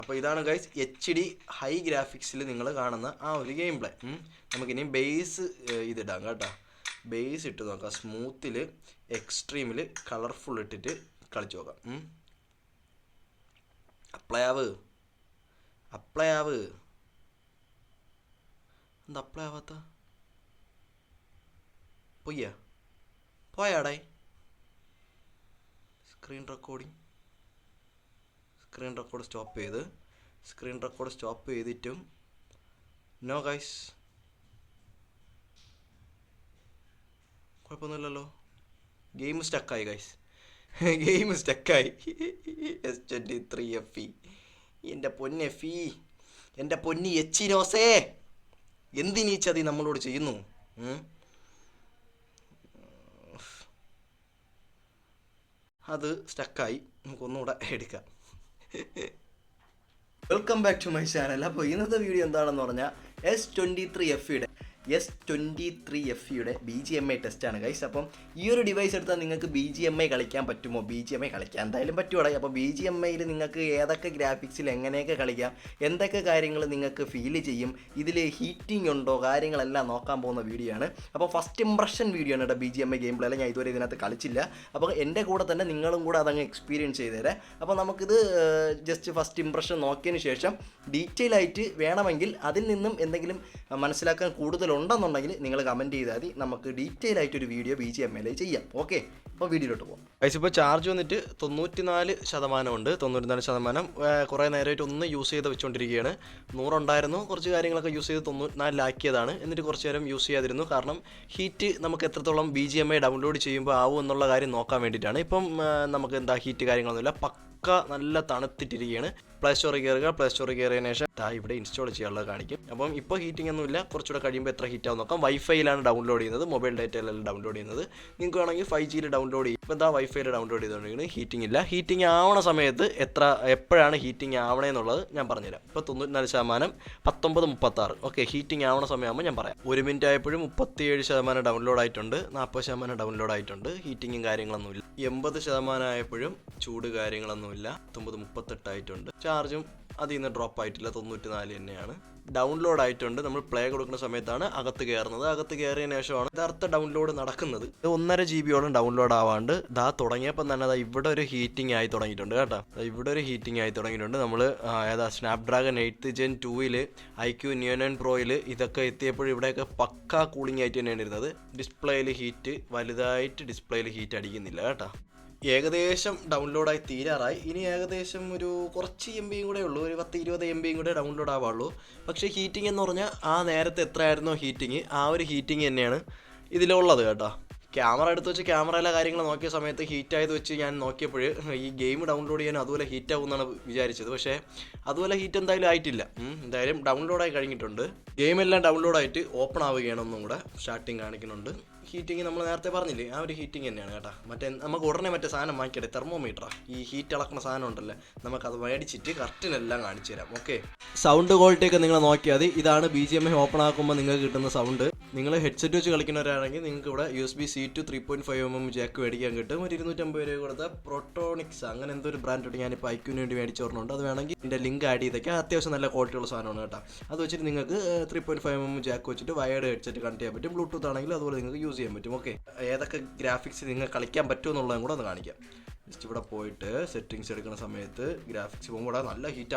അപ്പോൾ ഇതാണ് guys HD high ഗ്രാഫിക്സിൽ നിങ്ങൾ കാണുന്ന ആ ഒരു ഗെയിം പ്ലേ. നമുക്കിനി ബേസ് ഇതിടാം കേട്ടോ. ബേസ് ഇട്ട് നോക്കാം. സ്മൂത്തിൽ, എക്സ്ട്രീമിൽ, കളർഫുൾ ഇട്ടിട്ട് കളിച്ച് നോക്കാം. അപ്ലൈ ആവ്. എന്താ അപ്ലൈ ആവാത്ത? പോയാടേ. സ്ക്രീൻ റെക്കോർഡ് സ്റ്റോപ്പ് ചെയ്തിട്ടും നോ ഗൈസ്, കുഴപ്പമൊന്നുമില്ലല്ലോ. ഗെയിം സ്റ്റക്കായി ഗൈസ്. S23FE. എൻ്റെ പൊന്ന് FE, എൻ്റെ പൊന്നി എച്ചിനോസേ, എന്തിനീ ചതി നമ്മളോട് ചെയ്യുന്നു? അത് സ്റ്റക്കായി. നമുക്കൊന്നുകൂടെ എടുക്കാം. Welcome back to my channel. അപ്പോൾ ഇന്നത്തെ വീഡിയോ എന്താണെന്ന് പറഞ്ഞാൽ S23FEയുടെ BGMI ടെസ്റ്റാണ് ഗൈസ്. അപ്പം ഈ ഒരു ഡിവൈസ് എടുത്താൽ നിങ്ങൾക്ക് BGMI കളിക്കാൻ പറ്റുമോ? BGMI കളിക്കാൻ എന്തായാലും പറ്റുമോ? അപ്പോൾ BGMIയിൽ നിങ്ങൾക്ക് ഏതൊക്കെ ഗ്രാഫിക്സിൽ എങ്ങനെയൊക്കെ കളിക്കാം, എന്തൊക്കെ കാര്യങ്ങൾ നിങ്ങൾക്ക് ഫീൽ ചെയ്യും, ഇതിൽ ഹീറ്റിംഗ് ഉണ്ടോ, കാര്യങ്ങളെല്ലാം നോക്കാൻ പോകുന്ന വീഡിയോ ആണ്. അപ്പോൾ ഫസ്റ്റ് ഇംപ്രഷൻ വീഡിയോ ആണ് കേട്ടോ. BGMI ഗെയിം പ്ലേ ഞാൻ ഇതുവരെ ഇതിനകത്ത് കളിച്ചില്ല. അപ്പോൾ എൻ്റെ കൂടെ തന്നെ നിങ്ങളും കൂടെ അതങ്ങ് എക്സ്പീരിയൻസ് ചെയ്തേരെ. അപ്പോൾ നമുക്കിത് ജസ്റ്റ് ഫസ്റ്റ് ഇംപ്രഷൻ നോക്കിയതിന് ശേഷം ഡീറ്റെയിൽ ആയിട്ട് വേണമെങ്കിൽ അതിൽ നിന്നും എന്തെങ്കിലും മനസ്സിലാക്കാൻ കൂടുതലുണ്ടെന്നുണ്ടെങ്കിൽ നിങ്ങൾ കമൻറ്റ് ചെയ്താൽ മതി. നമുക്ക് ഡീറ്റെയിൽ ആയിട്ടൊരു വീഡിയോ BGMI ചെയ്യാം. ഓക്കെ, അപ്പോൾ വീഡിയോയിലോട്ട് പോകാം. ഗൈസ്, ഇപ്പോൾ ചാർജ് വന്നിട്ട് 94% ഉണ്ട്. 94% കുറേ നേരമായിട്ട് ഒന്ന് യൂസ് ചെയ്ത് വെച്ചുകൊണ്ടിരിക്കുകയാണ്. 100 ഉണ്ടായിരുന്നു, കുറച്ച് കാര്യങ്ങളൊക്കെ യൂസ് ചെയ്ത് 94 എന്നിട്ട് കുറച്ച് നേരം യൂസ് ചെയ്യാതിരുന്നു. കാരണം ഹീറ്റ് നമുക്ക് എത്രത്തോളം BGMI ഡൗൺലോഡ് ചെയ്യുമ്പോൾ ആവും എന്നുള്ള കാര്യം നോക്കാൻ വേണ്ടിയിട്ടാണ്. ഇപ്പം നമുക്ക് എന്താ ഹീറ്റ് കാര്യങ്ങളൊന്നുമില്ല, നല്ല തണുത്തിട്ടിരിക്കുകയാണ്. പ്ലേ സ്റ്റോറിൽ കയറിയതിനു ശേഷം ഇവിടെ ഇൻസ്റ്റാൾ ചെയ്യാനുള്ളത് കാണിക്കും. അപ്പം ഇപ്പോൾ ഹീറ്റിംഗ് ഒന്നുമില്ല. കുറച്ചുകൂടെ കഴിയുമ്പോൾ എത്ര ഹീറ്റ് ആവും നോക്കാം. വൈഫൈയിലാണ് ഡൗൺലോഡ് ചെയ്യുന്നത്, മൊബൈൽ ഡാറ്റയിലല്ല ഡൗൺലോഡ് ചെയ്യുന്നത്. നിങ്ങൾക്ക് വേണമെങ്കിൽ 5Gയിൽ ഡൗൺലോഡ് ചെയ്യും. ഇപ്പോൾ വൈഫൈയിൽ ഡൗൺലോഡ് ചെയ്തുകൊണ്ടിരിക്കുന്നത് ഹീറ്റിംഗ് ഇല്ല. ഹീറ്റിംഗ് ആവണ സമയത്ത് എപ്പോഴാണ് ഹീറ്റിംഗ് ആവണേന്നുള്ളത് ഞാൻ പറഞ്ഞുതരാം. ഇപ്പോൾ 94%, 1936. ഓക്കെ, ഹീറ്റിംഗ് ആവണ സമയമാകുമ്പോൾ ഞാൻ പറയാം. 1 മിനിറ്റ് ആയപ്പോഴും 37% ഡൗൺലോഡ് ആയിട്ടുണ്ട്, 40% ഡൗൺലോഡ് ആയിട്ടുണ്ട്. ഹീറ്റിങ്ങും കാര്യങ്ങളൊന്നുമില്ല. 80% ആയപ്പോഴും ചൂട് കാര്യങ്ങളൊന്നുമില്ല, 38 ആയിട്ടുണ്ട്. ചാർജും അതിൽ നിന്ന് ഡ്രോപ്പ് ആയിട്ടില്ല, 94 തന്നെയാണ്. ഡൗൺലോഡ് ആയിട്ടുണ്ട്. നമ്മൾ പ്ലേ കൊടുക്കുന്ന സമയത്താണ് അകത്ത് കയറുന്നത്. അകത്ത് കയറിയതിനു ശേഷമാണ് യഥാർത്ഥ ഡൗൺലോഡ് നടക്കുന്നത്. 1.5 GB ഡൗൺലോഡ് ആവാണ്ട് തുടങ്ങിയപ്പോൾ തന്നെ ഇവിടെ ഒരു ഹീറ്റിംഗ് ആയി തുടങ്ങിയിട്ടുണ്ട് കേട്ടോ. ഇവിടെ ഒരു ഹീറ്റിംഗ് ആയി തുടങ്ങിയിട്ടുണ്ട്. നമ്മൾ Snapdragon 8th Gen 2ൽ IQ Neo 9 Proയിൽ ഇതൊക്കെ എത്തിയപ്പോൾ ഇവിടെയൊക്കെ പക്കാ കൂളിംഗ് ആയിട്ട് തന്നെയാണ് ഇരുന്നത്. ഡിസ്പ്ലേയിൽ ഹീറ്റ് വലുതായിട്ട് ഹീറ്റ് അടിക്കുന്നില്ല കേട്ടോ. ഏകദേശം ഡൗൺലോഡായി തീരാറായി. ഇനി ഏകദേശം ഒരു കുറച്ച് MB കൂടെ ഉള്ളൂ, ഒരു 10-20 MB കൂടെ ഡൗൺലോഡ് ആവുള്ളൂ. പക്ഷേ ഹീറ്റിംഗ് എന്ന് പറഞ്ഞാൽ ആ നേരത്തെ എത്രയായിരുന്നോ ഹീറ്റിംഗ്, ആ ഒരു ഹീറ്റിംഗ് തന്നെയാണ് ഇതിലുള്ളത് കേട്ടോ. ക്യാമറ എടുത്ത് വെച്ച് ക്യാമറയിലെ കാര്യങ്ങൾ നോക്കിയ സമയത്ത് ഹീറ്റായത് വെച്ച് ഞാൻ നോക്കിയപ്പോൾ ഈ ഗെയിം ഡൗൺലോഡ് ചെയ്യാൻ അതുപോലെ ഹീറ്റ് ആവുമെന്നാണ് വിചാരിച്ചത്. പക്ഷേ അതുപോലെ ഹീറ്റ് എന്തായാലും ആയിട്ടില്ല. എന്തായാലും ഡൗൺലോഡായി കഴിഞ്ഞിട്ടുണ്ട്. ഗെയിമെല്ലാം ഡൗൺലോഡായിട്ട് ഓപ്പൺ ആവുകയാണ്. ഒന്നും കൂടെ സ്റ്റാർട്ടിങ് കാണിക്കുന്നുണ്ട്. ഹീറ്റിംഗ് നമ്മൾ നേരത്തെ പറഞ്ഞില്ലേ, ആ ഒരു ഹീറ്റിംഗ് തന്നെയാണ് കേട്ടോ. നമുക്ക് ഉടനെ സാധനം വാങ്ങിക്കട്ടെ, തെർമോമീറ്ററാണ്. ഈ ഹീറ്റ് അളക്കുന്ന സാധനം ഉണ്ടല്ലോ, നമുക്കത് മേടിച്ചിട്ട് കറക്റ്റിനെല്ലാം കാണിച്ചു തരാം. ഓക്കെ, സൗണ്ട് ക്വാളിറ്റി ഒക്കെ നിങ്ങൾ നോക്കിയാൽ മതി. ഇതാണ് BGMI ഓപ്പൺ ആക്കുമ്പോൾ നിങ്ങൾക്ക് കിട്ടുന്ന സൗണ്ട്. നിങ്ങൾ ഹെഡ്സെറ്റ് വെച്ച് കളിക്കുന്നവരാണെങ്കിൽ നിങ്ങൾക്ക് ഇവിടെ USB-C to 3.5mm ജാക്ക് മേടിക്കാൻ കിട്ടും. ഒരു 250 രൂപ കൊടുത്ത പ്രോട്ടോണിക്സ് അങ്ങനെ എന്തോ ഒരു ബ്രാൻഡ് ഞാനിപ്പോൾ IQ-ന് വേണ്ടി മേടിച്ചോർന്നുണ്ട്. അത് വേണമെങ്കിൽ ഇതിൻ്റെ ലിങ്ക് ആഡ് ചെയ്തൊക്കെ അത്യാവശ്യം നല്ല ക്വാളിറ്റിയുള്ള സാധനമാണ് കേട്ടോ. അത് വെച്ചിട്ട് നിങ്ങൾക്ക് 3.5mm ജാക്ക് വെച്ചിട്ട് വയേർഡ് ഹെഡ്സെറ്റ് കണക്ട് ചെയ്യാൻ പറ്റും. ബ്ലൂടൂത്ത് ആണെങ്കിലും അതുപോലെ നിങ്ങൾക്ക് യൂസ് ചെയ്യാൻ പറ്റും. ഓക്കെ, ഏതൊക്കെ ഗ്രാഫിക്സ് നിങ്ങൾക്ക് കളിക്കാൻ പറ്റുമെന്നുള്ളതും കൂടെ ഒന്ന് കാണിക്കാം. ജസ്റ്റ് ഇവിടെ പോയിട്ട് സെറ്റിങ്സ് എടുക്കുന്ന സമയത്ത് ഗ്രാഫിക്സ് പോകുമ്പോൾ നല്ല ഹീറ്റ്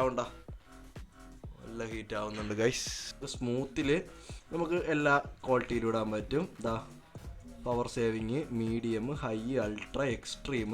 ആവുന്നുണ്ട് ഗൈസ്. സ്മൂത്തിൽ നമുക്ക് എല്ലാ ക്വാളിറ്റിയിലും ഇടാൻ പറ്റും. Power saving, medium, high, ultra, extreme.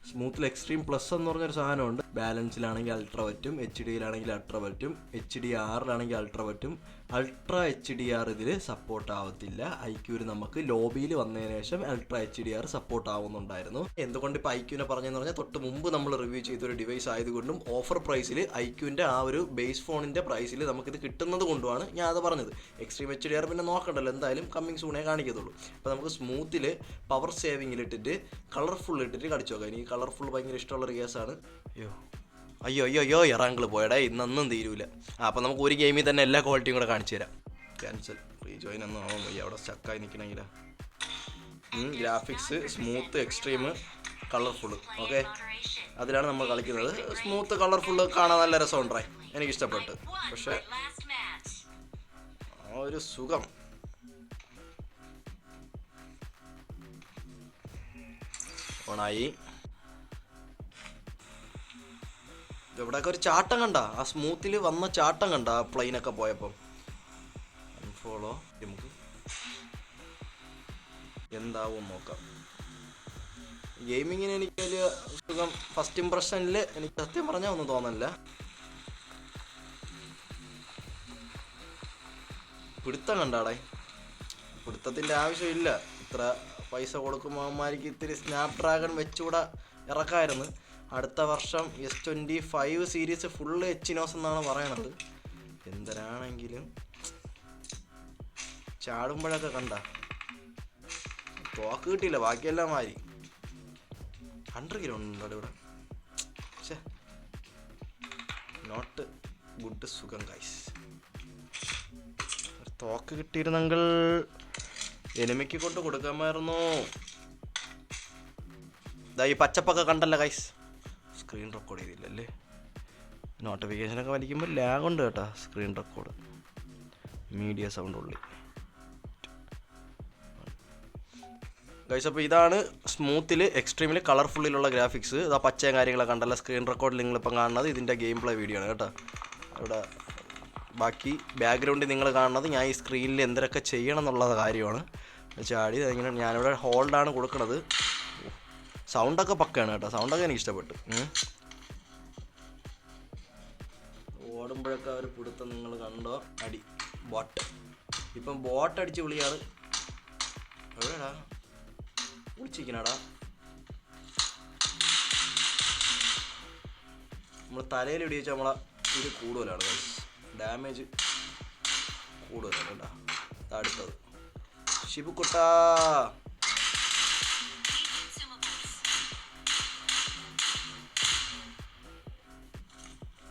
സ്മൂത്തിൽ എക്സ്ട്രീം പ്ലസ് എന്ന് പറഞ്ഞൊരു സാധനമുണ്ട്. ബാലൻസിലാണെങ്കിൽ അൾട്ര പറ്റും, HDയിലാണെങ്കിൽ അൾട്ര പറ്റും, HDR-ലാണെങ്കിൽ അൾട്ര പറ്റും. അൾട്ര HDR ഇതിൽ സപ്പോർട്ട് ആവത്തില്ല. IQ-ന് നമുക്ക് ലോബിയിൽ വന്നതിന് ശേഷം അൾട്ര HDR സപ്പോർട്ട് ആവുന്നുണ്ടായിരുന്നു. എന്തുകൊണ്ട് ഇപ്പോൾ IQ-നെ പറഞ്ഞെന്ന് പറഞ്ഞാൽ തൊട്ട് മുമ്പ് നമ്മൾ റിവ്യൂ ചെയ്തൊരു ഡിവൈസ് ആയതുകൊണ്ടും ഓഫർ പ്രൈസിൽ IQ-ൻ്റെ ആ ഒരു ബേസ് ഫോണിൻ്റെ പ്രൈസിൽ നമുക്കിത് കിട്ടുന്നത് കൊണ്ടുമാണ് ഞാൻ അത് പറഞ്ഞത്. എക്സ്ട്രീം HDR പിന്നെ നോക്കണ്ടല്ലോ, എന്തായാലും കമ്മിങ് സൂണേ കാണിക്കത്തുള്ളൂ. അപ്പോൾ നമുക്ക് സ്മൂത്തിൽ പവർ സേവിങ്ങിലിട്ടിട്ട് കളർഫുൾ ഇട്ടിട്ട് കളിച്ചു നോക്കാം. എനിക്ക് കളർഫുൾ ഭയങ്കര ഇഷ്ടമുള്ളൊരു കേസാണ്. അയ്യോ ഇറാങ്കിൾ പോയടേ, ഇന്നൊന്നും തീരൂല. അപ്പോൾ നമുക്ക് ഒരു ഗെയിമിൽ തന്നെ എല്ലാ ക്വാളിറ്റിയും കൂടെ കാണിച്ചു തരാം. ക്യാൻസൽ, റീജോയിൻ ഒന്നും ആവാൻ വയ്യ, അവിടെ സ്റ്റക്കായി നിൽക്കണമെങ്കിൽ. Graphics smooth, extreme, colourful. Okay, അതിലാണ് നമ്മൾ കളിക്കുന്നത്. സ്മൂത്ത് കളർഫുള്ള് കാണാൻ നല്ല രസമുണ്ടേ, എനിക്കിഷ്ടപ്പെട്ടു. പക്ഷെ ആ ഒരു സുഖം ഓണായി. ഇവിടെയൊക്കെ ഒരു ചാട്ടം കണ്ട, ആ സ്മൂത്തിൽ വന്ന ചാട്ടം കണ്ട ആ പ്ലെയിനൊക്കെ പോയപ്പം. ഫോളോ നമുക്ക് എന്താവും നോക്കാം. ഗെയിമിങ്ങിന് എനിക്ക് വലിയ സുഖം ഫസ്റ്റ് ഇംപ്രഷനിൽ എനിക്ക് സത്യം പറഞ്ഞാൽ ഒന്നും തോന്നല്ല. പിടുത്തം കണ്ടാടേ, പിടുത്തത്തിൻ്റെ ആവശ്യമില്ല. ഇത്ര പൈസ കൊടുക്കുമ്പോൾ അവന്മാർക്ക് ഇത്തിരി സ്നാപ് ഡ്രാഗൺ വെച്ചുകൂടെ ഇറക്കായിരുന്നു. അടുത്ത വർഷം S25 സീരീസ് ഫുള്ള് എച്ചിനോസ് എന്നാണ് പറയണത്. എന്തരാണെങ്കിലും ചാടുമ്പോഴൊക്കെ കണ്ട തോക്ക് കിട്ടിയില്ല, ബാക്കിയെല്ലാം മാറി. 100 കിലോ ഉണ്ടോ ഇവിടെ? നോട്ട് ഗുഡ് സുഖം ഗൈസ്. തോക്ക് കിട്ടിയിരുന്നെങ്കിൽ എനിമിക്ക് കൊണ്ട് കൊടുക്കാമായിരുന്നു. ഇതാ ഈ പച്ചപ്പൊക്കെ കണ്ടല്ലോ ഗൈസ്. സ്ക്രീൻ റെക്കോർഡ് ചെയ്തില്ലല്ലേ? നോട്ടിഫിക്കേഷനൊക്കെ വലിക്കുമ്പോൾ ലാഗ് ഉണ്ട് കേട്ടോ. സ്ക്രീൻ റെക്കോർഡ് മീഡിയ സൗണ്ട് ഉള്ളി ഗൈസ്. അപ്പോൾ ഇതാണ് സ്മൂത്തിൽ എക്സ്ട്രീമിൽ കളർഫുള്ളിലുള്ള ഗ്രാഫിക്സ്. ഇതാ പച്ചയും കാര്യങ്ങളൊക്കെ കണ്ടല്ലോ. സ്ക്രീൻ റെക്കോർഡിൽ നിങ്ങളിപ്പം കാണുന്നത് ഇതിൻ്റെ ഗെയിം പ്ലേ വീഡിയോ ആണ് കേട്ടോ. ഇവിടെ ബാക്കി ബാക്ക്ഗ്രൗണ്ടിൽ നിങ്ങൾ കാണുന്നത് ഞാൻ ഈ സ്ക്രീനിൽ എന്തൊക്കെ ചെയ്യണം എന്നുള്ള കാര്യമാണ്. ചാടി ഇങ്ങനെ ഞാനിവിടെ ഹോൾഡാണ് കൊടുക്കുന്നത്. സൗണ്ടൊക്കെ പക്കയാണ് കേട്ടോ, സൗണ്ടൊക്കെ എനിക്ക് ഇഷ്ടപ്പെട്ടു. ഓടുമ്പോഴൊക്കെ ഒരു പിടുത്തം നിങ്ങൾ കണ്ടോ? അടി ബോട്ട്. ഇപ്പം ബോട്ട് അടിച്ച് വിളിയാണ്. എവിടെടാ വിളിച്ചിരിക്കണടാ? നമ്മൾ തലയിൽ ഇടിച്ച് നമ്മളെ ഇത് കൂടുതലാണ്, ഡാമേജ് കൂടുതലാണ് കേട്ടോ. അടുത്തത് ഷിബുക്കുട്ടാ.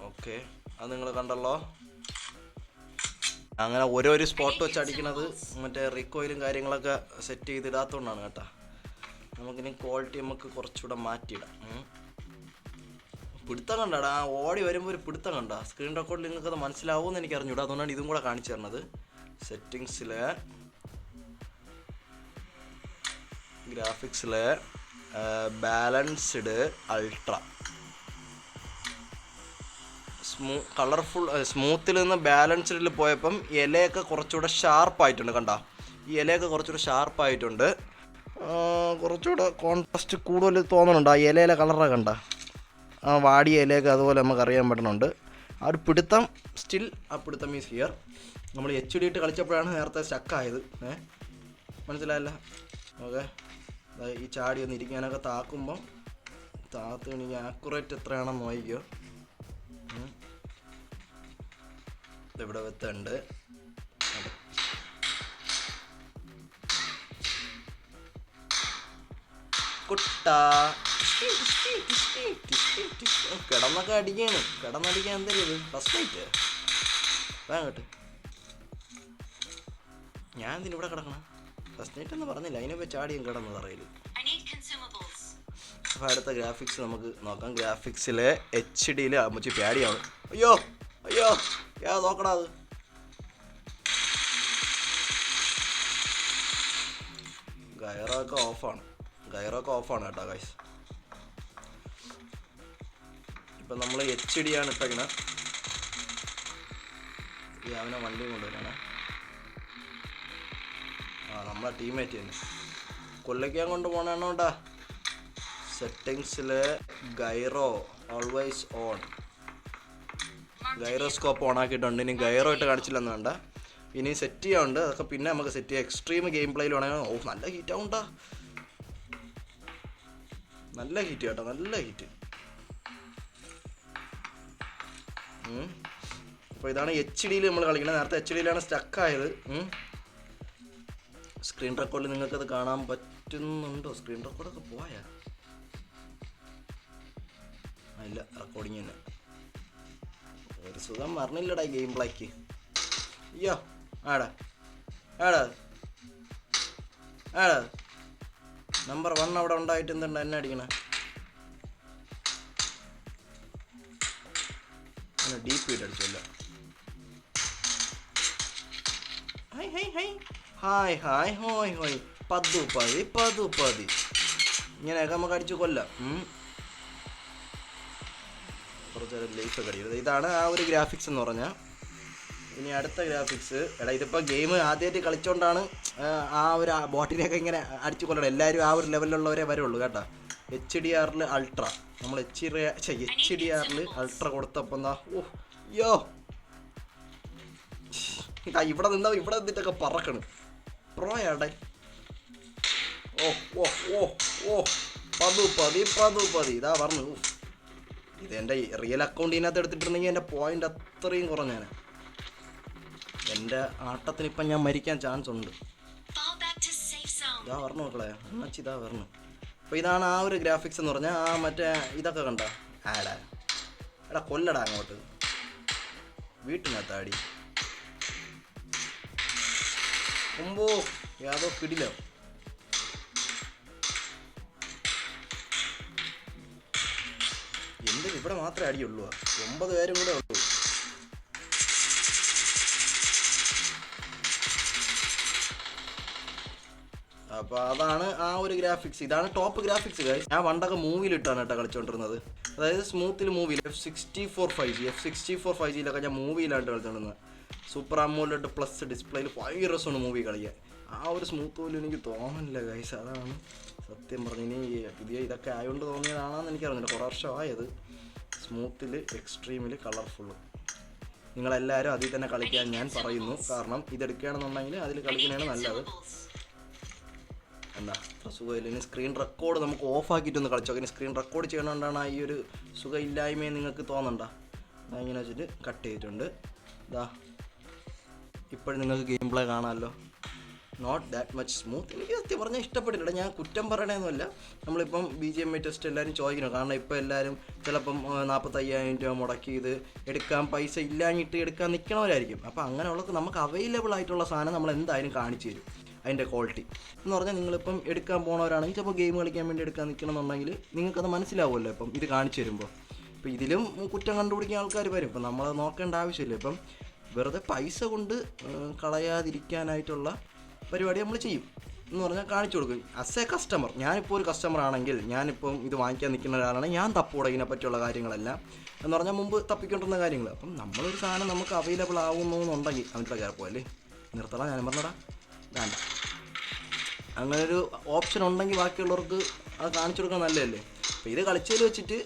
ഓക്കെ, അത് നിങ്ങൾ കണ്ടല്ലോ. അങ്ങനെ ഓരോരോ സ്പോട്ട് വെച്ച് അടിക്കണത് മറ്റേ റിക്കോയിലും കാര്യങ്ങളൊക്കെ സെറ്റ് ചെയ്തിടാത്തതുകൊണ്ടാണ് കേട്ടോ. നമുക്കിനി ക്വാളിറ്റി നമുക്ക് കുറച്ചുകൂടെ മാറ്റിയിടാം. പിടുത്തം കണ്ടാടാ, ഓടി വരുമ്പോൾ ഒരു പിടുത്തം കണ്ട. സ്ക്രീൻ റെക്കോർഡിൽ നിങ്ങൾക്കത് മനസ്സിലാവുമെന്ന് എനിക്ക് അറിഞ്ഞൂടാ, അതുകൊണ്ടാണ് ഇതും കൂടെ കാണിച്ചു തരണത്. സെറ്റിങ്സിൽ ഗ്രാഫിക്സിൽ ബാലൻസ്ഡ് അൾട്ര കളർഫുൾ സ്മൂത്തിൽ നിന്ന് ബാലൻസ്ഡിൽ പോയപ്പം ഇലയൊക്കെ കുറച്ചുകൂടെ ഷാർപ്പായിട്ടുണ്ട് കണ്ട. ഈ ഇലയൊക്കെ കുറച്ചുകൂടെ ഷാർപ്പായിട്ടുണ്ട്, കുറച്ചുകൂടെ കോൺട്രാസ്റ്റ് കൂടുതൽ തോന്നുന്നുണ്ട്. ആ ഇലയിലെ കളറൊക്കെ കണ്ട, ആ വാടിയ ഇലയൊക്കെ അതുപോലെ നമുക്ക് അറിയാൻ പറ്റുന്നുണ്ട്. ആ ഒരു പിടുത്തം സ്റ്റിൽ ആ പിടുത്തം ഈസ് ഹിയർ. നമ്മൾ HD ഇട്ട് കളിച്ചപ്പോഴാണ് നേരത്തെ സ്റ്റക്കായത്. മനസ്സിലായല്ല? ഓക്കെ, ഈ ചാടി ഒന്ന് ഇരിക്കാനൊക്കെ താക്കുമ്പം എനിക്ക് ആക്യുറേറ്റ് എത്രയാണെന്ന് നോക്കിക്കോ. ഇവിടെ വെത്തുണ്ട്. കുട്ടാ കിടന്നൊക്കെ അടിക്കാണ്. കിടന്നടിക്കാൻ എന്തല്ലേ ഫസ്റ്റ് നൈറ്റ് വേങ്ങട്ട്. ഞാൻ എന്തിനാ ഇവിടെ കിടക്കണം? ഫസ്റ്റ് നൈറ്റ് എന്ന് പറഞ്ഞില്ല, അതിനെ ചാടിയും കിടന്നത് അറിയില്ല. അപ്പോൾ അടുത്ത ഗ്രാഫിക്സ് നമുക്ക് നോക്കാം. ഗ്രാഫിക്സിൽ HD അമ്മച്ചി പാടിയാണ്. അയ്യോ അയ്യോ നോക്കണ അത്. ഗയറൊക്കെ ഓഫാണ് കേട്ടോ ഗൈസ്. ഇപ്പം നമ്മൾ HD ആണ് ഇട്ടേക്കണേ. ഈ അവനെ വണ്ടിയും കൊണ്ടുവരാണ്. നമ്മളെ ടീമേറ്റ് തന്നെ കൊല്ലിക്കാൻ കൊണ്ട് പോകണോട്ടാ. സെറ്റിങ്സിൽ gyro always on, gyroscope on ആക്കിയിട്ടുണ്ട്. ഇനി ഗൈറോ ഇട്ട് കാണിച്ചില്ലെന്ന് വേണ്ട, ഇനി സെറ്റ് ചെയ്യാറുണ്ട്. അതൊക്കെ പിന്നെ നമുക്ക് സെറ്റ് ചെയ്യാം. എക്സ്ട്രീം ഗെയിം പ്ലേയിൽ വേണമെങ്കിൽ നല്ല ഹീറ്റ് ആവുണ്ടാ, നല്ല ഹീറ്റ് കേട്ടോ, നല്ല ഹീറ്റ്. അപ്പോൾ ഇതാണ് HD നമ്മൾ കളിക്കുന്നത്. നേരത്തെ HD സ്റ്റക്കായത്. സ്ക്രീൻ റെക്കോർഡിൽ നിങ്ങൾക്കത് കാണാൻ പറ്റുന്നുണ്ടോ? സ്ക്രീൻ റെക്കോർഡൊക്കെ പോയാ? ഇല്ല, റെക്കോർഡിങ് തന്നെ. ഒരു സുഖം പറഞ്ഞില്ലടാ ഗെയിം പ്ലേക്ക്. അയ്യോ ആടാ നമ്പർ 1 അവിടെ ഉണ്ടായിട്ട് എന്തുണ്ട് എന്നെ അടിക്കണേ? ഡീപ്പ് ഇട്ട് അടിച്ചല്ലോ. Hi hi hi hi hi ഹോയ് ഹോയ് പതുപതി ഇങ്ങനെയൊക്കെ നമുക്ക് അടിച്ച് കൊല്ലാം. കുറച്ച് ലൈഫൊക്കെ അടിക്കുന്നത്. ഇതാണ് ആ ഒരു ഗ്രാഫിക്സ് എന്ന് പറഞ്ഞാൽ. ഇനി അടുത്ത ഗ്രാഫിക്സ്, എടാ ഇതിപ്പോൾ ഗെയിം ആദ്യമായിട്ട് കളിച്ചുകൊണ്ടാണ് ആ ഒരു ബോട്ടിനെയൊക്കെ ഇങ്ങനെ അടിച്ചു കൊല്ലണം. എല്ലാവരും ആ ഒരു ലെവലിലുള്ളവരെ വരുള്ളൂ കേട്ടോ. HDR അൾട്ര, നമ്മൾ HDR അൾട്ര കൊടുത്തപ്പോൾ എന്താ, യോ ഇതാ ഇവിടെ നിന്നിട്ടൊക്കെ പറക്കണ് പ്രോയാടെ. പതുപതി ഇതാ പറഞ്ഞു. ഇതെൻ്റെ റിയൽ അക്കൗണ്ടിനകത്ത് എടുത്തിട്ടുണ്ടെങ്കിൽ എൻ്റെ പോയിൻ്റ് അത്രയും കുറഞ്ഞാണ്. എൻ്റെ ആട്ടത്തിന് ഇപ്പം ഞാൻ മരിക്കാൻ ചാൻസ് ഉണ്ട്. ഇതാ പറഞ്ഞു മക്കളെ, അമ്മച്ചി ഇതാ പറഞ്ഞു. അപ്പോൾ ഇതാണ് ആ ഒരു ഗ്രാഫിക്സ് എന്ന് പറഞ്ഞാൽ. ആ മറ്റേ ഇതൊക്കെ കണ്ട ആടാ, എടാ കൊല്ലടാ അങ്ങോട്ട് വീട്ടിനകത്താടി മുമ്പോ യാതോ പിടിലോ. എന്ത് ഇവിടെ മാത്രമേ അടിയുള്ളൂ, 9 പേരും കൂടെ ഉള്ളൂ. അപ്പോൾ അതാണ് ആ ഒരു ഗ്രാഫിക്സ്. ഇതാണ് ടോപ്പ് ഗ്രാഫിക്സ് ഗൈസ്. ഞാൻ പണ്ടൊക്കെ മൂവിയിലിട്ടാണ് കേട്ടോ കളിച്ചുകൊണ്ടിരുന്നത്. അതായത് സ്മൂത്തിൽ മൂവിയിൽ F64 5G ഞാൻ മൂവിയിലാണ് കളിച്ചുകൊണ്ടിരുന്നത്. സൂപ്പർ AMOLED പ്ലസ് ഡിസ്പ്ലേയിൽ 5 രസമാണ് മൂവി കളിക്കാൻ. ആ ഒരു സ്മൂത്ത് പോലും എനിക്ക് തോന്നുന്നില്ല ഗൈസ്. അതാണ് സത്യം പറഞ്ഞു. ഇനി പുതിയ ഇതൊക്കെ ആയതുകൊണ്ട് തോന്നിയതാണെന്ന് എനിക്കറിയില്ല. കുറേ വർഷമായത്. സ്മൂത്തിൽ എക്സ്ട്രീമിൽ കളർഫുള്ള്. നിങ്ങളെല്ലാവരും അതിൽ തന്നെ കളിക്കാൻ ഞാൻ പറയുന്നു. കാരണം ഇതെടുക്കുകയാണെന്നുണ്ടെങ്കിൽ അതിൽ കളിക്കുന്നതാണ് നല്ലത്. എന്താ അത്ര സുഖമില്ല. ഇനി സ്ക്രീൻ റെക്കോർഡ് നമുക്ക് ഓഫാക്കിയിട്ടൊന്ന് കളിച്ചോ. ഇനി സ്ക്രീൻ റെക്കോർഡ് ചെയ്യണോണ്ടാണ് ഈ ഒരു സുഖമില്ലായ്മയെ നിങ്ങൾക്ക് തോന്നണ്ട. ഇങ്ങനെ വെച്ചിട്ട് കട്ട് ചെയ്തിട്ടുണ്ട്. ഇതാ ഇപ്പോഴും നിങ്ങൾക്ക് ഗെയിം പ്ലേ കാണാമല്ലോ. Not that much smooth. എനിക്ക് സത്യം പറഞ്ഞാൽ ഇഷ്ടപ്പെട്ടില്ല. ഞാൻ കുറ്റം പറയണമെന്നല്ല. നമ്മളിപ്പം BGMI ടെസ്റ്റ് എല്ലാവരും ചോദിക്കണം. കാരണം ഇപ്പോൾ എല്ലാവരും ചിലപ്പം 45,000 രൂപ മുടക്കി ഇത് എടുക്കാൻ പൈസ ഇല്ലാഞ്ഞിട്ട് എടുക്കാൻ നിൽക്കണവരായിരിക്കും. അപ്പോൾ അങ്ങനെയുള്ളത് നമുക്ക് അവൈലബിൾ ആയിട്ടുള്ള സാധനം നമ്മൾ എന്തായാലും കാണിച്ചു തരും. അതിൻ്റെ ക്വാളിറ്റി എന്ന് പറഞ്ഞാൽ നിങ്ങളിപ്പം എടുക്കാൻ പോണവരാണെങ്കിൽ ചിലപ്പോൾ ഗെയിം കളിക്കാൻ വേണ്ടി എടുക്കാൻ നിൽക്കണമെന്നുണ്ടെങ്കിൽ നിങ്ങൾക്കത് മനസ്സിലാവുമല്ലോ. ഇപ്പം ഇത് കാണിച്ചു തരുമ്പോൾ ഇപ്പോൾ ഇതിലും കുറ്റം കണ്ടുപിടിക്കുന്ന ആൾക്കാർ വരും. ഇപ്പം നമ്മൾ നോക്കേണ്ട ആവശ്യമില്ല. ഇപ്പം വെറുതെ പൈസ കൊണ്ട് കളയാതിരിക്കാനായിട്ടുള്ള പരിപാടി നമ്മൾ ചെയ്യും എന്ന് പറഞ്ഞാൽ കാണിച്ചു കൊടുക്കും. ആസ് എ കസ്റ്റമർ, ഞാനിപ്പോൾ ഒരു കസ്റ്റമർ ആണെങ്കിൽ, ഞാനിപ്പം ഇത് വാങ്ങിക്കാൻ നിൽക്കുന്ന ഒരാളാണെങ്കിൽ ഞാൻ തപ്പോടെ ഇതിനെ പറ്റിയുള്ള കാര്യങ്ങളെല്ലാം എന്ന് പറഞ്ഞാൽ മുമ്പ് തപ്പിക്കൊണ്ടിരുന്ന കാര്യങ്ങൾ. അപ്പം നമ്മളൊരു സാധനം നമുക്ക് അവൈലബിൾ ആവുന്നുണ്ടെങ്കിൽ അവൻ്റെ കയറിപ്പോയല്ലേ നിർത്തണം. ഞാൻ പറഞ്ഞടാ വേണ്ട, അങ്ങനൊരു ഓപ്ഷൻ ഉണ്ടെങ്കിൽ ബാക്കിയുള്ളവർക്ക് അത് കാണിച്ചു കൊടുക്കാൻ നല്ലതല്ലേ. അപ്പോൾ ഇത് കളിച്ചതിൽ വെച്ചിട്ട്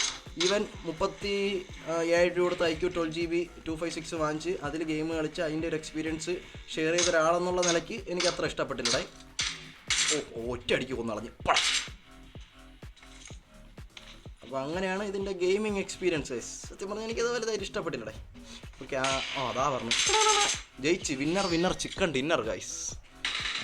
ഈവൻ 37 രൂപ കൊടുത്ത് IQ 12GB 256 വാങ്ങിച്ച് അതിൽ ഗെയിം കളിച്ച് അതിൻ്റെ ഒരു എക്സ്പീരിയൻസ് ഷെയർ ചെയ്ത ഒരാളെന്നുള്ള നിലയ്ക്ക് എനിക്ക് അത്ര ഇഷ്ടപ്പെട്ടില്ല. ഒറ്റയടിക്ക് കൊന്നളഞ്ഞ് പട. അപ്പോൾ അങ്ങനെയാണ് ഇതിൻ്റെ ഗെയിമിങ് എക്സ്പീരിയൻസ്. സത്യം പറഞ്ഞാൽ എനിക്കത് വലുതായിട്ട് ഇഷ്ടപ്പെട്ടില്ലേ. ഓക്കെ, അതാ പറഞ്ഞു ജയിച്ച് വിന്നർ ചിക്കൻ ഡിന്നർ ഗൈസ്.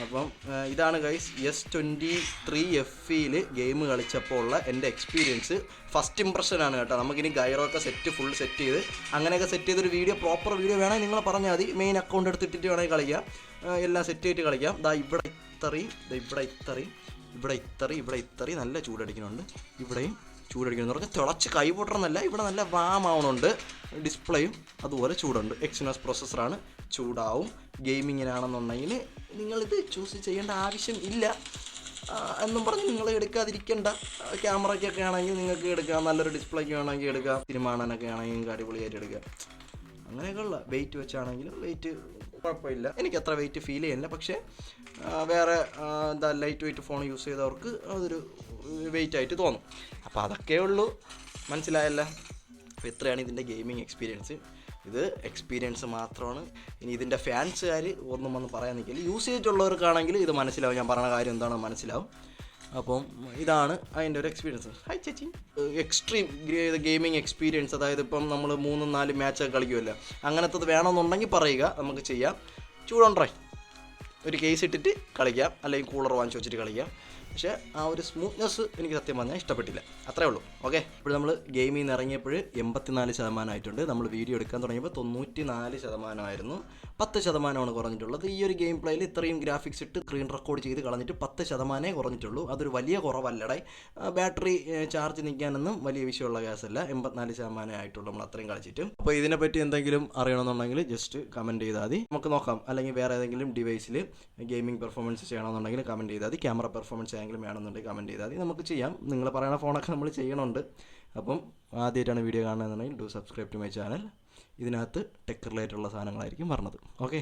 അപ്പം ഇതാണ് ഗൈസ് S23 FEയിൽ ഗെയിം കളിച്ചപ്പോൾ ഉള്ള എൻ്റെ എക്സ്പീരിയൻസ്. ഫസ്റ്റ് ഇംപ്രഷനാണ് കേട്ടോ. നമുക്കിനി ഗൈറൊക്കെ ഫുൾ സെറ്റ് ചെയ്ത് അങ്ങനെയൊക്കെ സെറ്റ് ചെയ്തൊരു പ്രോപ്പർ വീഡിയോ വേണമെങ്കിൽ നിങ്ങൾ പറഞ്ഞാൽ മതി. മെയിൻ അക്കൗണ്ട് എടുത്തിട്ടിട്ട് വേണമെങ്കിൽ കളിക്കാം. എല്ലാം സെറ്റ് ചെയ്തിട്ട് കളിക്കാം. ഇവിടെ ഇത്രയും നല്ല ചൂടടിക്കുന്നുണ്ട്. ഇവിടെയും ചൂടടിക്കുന്നു പറഞ്ഞാൽ തിളച്ച് കൈ പൊട്ടണമെന്നല്ല, ഇവിടെ നല്ല വാമാവണുണ്ട്. ഡിസ്പ്ലേയും അതുപോലെ ചൂടുണ്ട്. Exynos പ്രോസസ്സറാണ്, ചൂടാവും. ഗെയിമിങ്ങിനാണെന്നുണ്ടെങ്കിൽ നിങ്ങളിത് ചൂസ് ചെയ്യേണ്ട ആവശ്യം ഇല്ല എന്നും പറഞ്ഞ് നിങ്ങൾ എടുക്കാതിരിക്കേണ്ട. ക്യാമറയ്ക്കൊക്കെ ആണെങ്കിൽ നിങ്ങൾക്ക് എടുക്കാം, നല്ലൊരു ഡിസ്പ്ലേക്ക് വേണമെങ്കിൽ എടുക്കാം, സിനിമ കാണാനൊക്കെ ആണെങ്കിൽ അടിപൊളിയായിട്ട് എടുക്കാം. അങ്ങനെയൊക്കെയുള്ള വെയിറ്റ് വെച്ചാണെങ്കിലും വെയിറ്റ് കുഴപ്പമില്ല. എനിക്ക് അത്ര വെയിറ്റ് ഫീൽ ചെയ്യുന്നില്ല. പക്ഷേ വേറെ ലൈറ്റ് വെയിറ്റ് ഫോൺ യൂസ് ചെയ്തവർക്ക് അതൊരു വെയിറ്റ് ആയിട്ട് തോന്നും. അപ്പോൾ അതൊക്കെ ഉള്ളൂ, മനസ്സിലായല്ലോ. അപ്പോൾ ഇത്രയാണ് ഇതിൻ്റെ ഗെയിമിങ് എക്സ്പീരിയൻസ്. ഇത് എക്സ്പീരിയൻസ് മാത്രമാണ്. ഇനി ഇതിൻ്റെ ഫാൻസുകാർ ഒന്നും വന്ന് പറയാൻ നിൽക്കില്ല. യൂസ് ചെയ്തിട്ടുള്ളവർക്കാണെങ്കിൽ ഇത് മനസ്സിലാവും, ഞാൻ പറഞ്ഞ കാര്യം എന്താണെന്ന് മനസ്സിലാവും. അപ്പം ഇതാണ് അതിൻ്റെ ഒരു എക്സ്പീരിയൻസ്. ഹായ് ചേച്ചി. എക്സ്ട്രീം ഗെയിമിങ് എക്സ്പീരിയൻസ്, അതായത് ഇപ്പം നമ്മൾ 3-4 മാച്ചൊക്കെ കളിക്കുമല്ലോ, അങ്ങനത്തത് വേണമെന്നുണ്ടെങ്കിൽ പറയുക, നമുക്ക് ചെയ്യാം. ചൂടുണ്ടായി ഒരു കേസ് ഇട്ടിട്ട് കളിക്കാം, അല്ലെങ്കിൽ കൂളർ വാങ്ങിച്ച് വെച്ചിട്ട് കളിക്കാം. പക്ഷേ ആ ഒരു സ്മൂത്ത്നെസ് എനിക്ക് സത്യം പറഞ്ഞാൽ ഇഷ്ടപ്പെട്ടില്ല. അത്രേ ഉള്ളൂ. ഓക്കെ, ഇപ്പോൾ നമ്മൾ ഗെയിമിൽ നിന്ന് ഇറങ്ങിയപ്പോൾ 84% ആയിട്ടുണ്ട്. നമ്മൾ വീഡിയോ എടുക്കാൻ തുടങ്ങിയപ്പോൾ 94% 10% കുറഞ്ഞിട്ടുള്ളത്. ഈ ഒരു ഗെയിം പ്ലേയിൽ ഇത്രയും ഗ്രാഫിക്സ് ഇട്ട് സ്ക്രീൻ റെക്കോർഡ് ചെയ്ത് കളഞ്ഞിട്ട് 10% കുറഞ്ഞിട്ടുള്ളൂ. അതൊരു വലിയ കുറവല്ലടേ. ബാറ്ററി ചാർജ് നിൽക്കാനൊന്നും വലിയ വിഷയമുള്ള കേസല്ല. 84% ആയിട്ടുള്ളൂ നമ്മൾ അത്രയും കളിച്ചിട്ട്. അപ്പോൾ ഇതിനെപ്പറ്റി എന്തെങ്കിലും അറിയണമെന്നുണ്ടെങ്കിൽ ജസ്റ്റ് കമൻറ്റ് ചെയ്താൽ മതി, നമുക്ക് നോക്കാം. അല്ലെങ്കിൽ വേറെ ഏതെങ്കിലും ഡിവൈസിൽ ഗെയിമിംഗ് പെർഫോമൻസ് ചെയ്യണമെന്നുണ്ടെങ്കിൽ കമൻറ്റ് ചെയ്താൽ മതി. ക്യാമറ പെർഫോമൻസ് ആയെങ്കിലും വേണമെന്നുണ്ടെങ്കിൽ കമൻറ്റ് ചെയ്താൽ മതി, നമുക്ക് ചെയ്യാം. നിങ്ങൾ പറയുന്ന ഫോണൊക്കെ നമ്മൾ ചെയ്യണമുണ്ട്. അപ്പം ആദ്യമായിട്ടാണ് വീഡിയോ കാണുന്നതെന്നുണ്ടെങ്കിൽ do subscribe to my channel. ഇതിനകത്ത് ടെക് റിലേറ്റഡുള്ള സാധനങ്ങളായിരിക്കും പറഞ്ഞത്. ഓക്കെ.